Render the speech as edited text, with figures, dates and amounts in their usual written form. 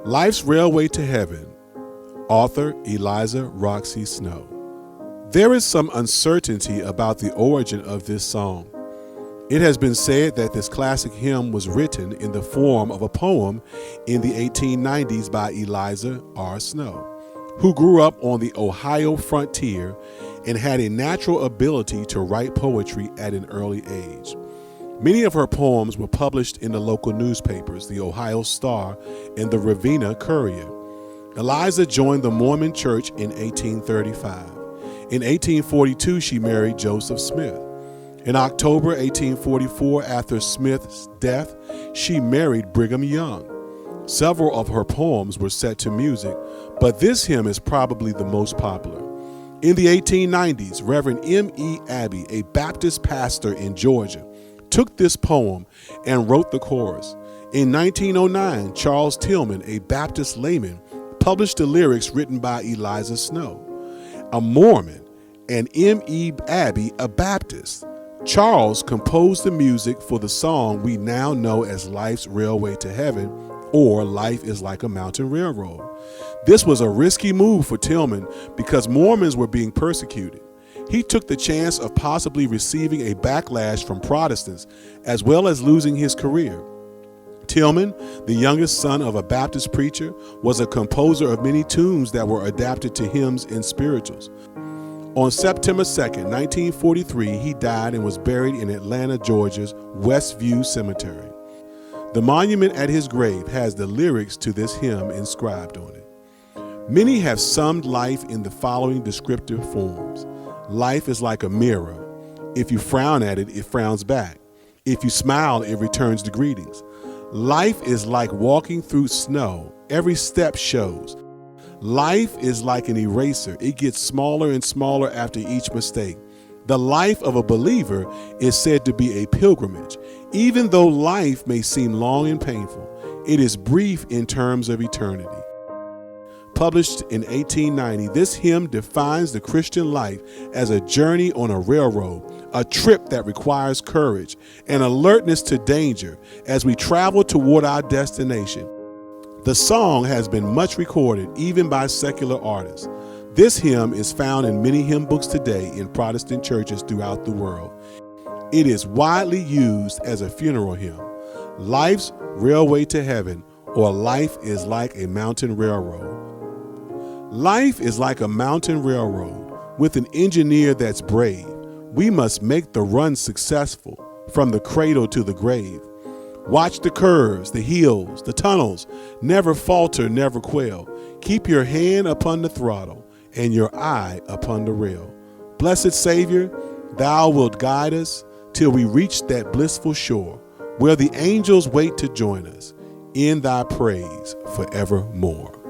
Life's Railway to Heaven, author Eliza Roxy Snow. There is some uncertainty about the origin of this song. It has been said that this classic hymn was written in the form of a poem in the 1890s by Eliza R. Snow, who grew up on the Ohio frontier and had a natural ability to write poetry at an early age. Many of her poems were published in the local newspapers, the Ohio Star and the Ravenna Courier. Eliza joined the Mormon Church in 1835. In 1842, she married Joseph Smith. In October 1844, after Smith's death, she married Brigham Young. Several of her poems were set to music, but this hymn is probably the most popular. In the 1890s, Reverend M.E. Abbey, a Baptist pastor in Georgia, took this poem and wrote the chorus. In 1909, Charles Tillman, a Baptist layman, published the lyrics written by Eliza Snow, a Mormon, and M.E. Abbey, a Baptist. Charles composed the music for the song we now know as Life's Railway to Heaven, or Life is Like a Mountain Railroad. This was a risky move for Tillman because Mormons were being persecuted. He took the chance of possibly receiving a backlash from Protestants, as well as losing his career. Tillman, the youngest son of a Baptist preacher, was a composer of many tunes that were adapted to hymns and spirituals. On September 2nd, 1943, he died and was buried in Atlanta, Georgia's Westview Cemetery. The monument at his grave has the lyrics to this hymn inscribed on it. Many have summed life in the following descriptive forms. Life is like a mirror. If you frown at it, it frowns back. If you smile, it returns the greetings. Life is like walking through snow. Every step shows. Life is like an eraser. It gets smaller and smaller after each mistake. The life of a believer is said to be a pilgrimage. Even though life may seem long and painful, it is brief in terms of eternity. Published in 1890, this hymn defines the Christian life as a journey on a railroad, a trip that requires courage and alertness to danger as we travel toward our destination. The song has been much recorded, even by secular artists. This hymn is found in many hymn books today in Protestant churches throughout the world. It is widely used as a funeral hymn. Life's Railway to Heaven, or Life is Like a Mountain Railroad. Life is like a mountain railroad with an engineer that's brave. We must make the run successful from the cradle to the grave. Watch the curves, the hills, the tunnels. Never falter, never quail. Keep your hand upon the throttle and your eye upon the rail. Blessed Savior, thou wilt guide us till we reach that blissful shore where the angels wait to join us in thy praise forevermore.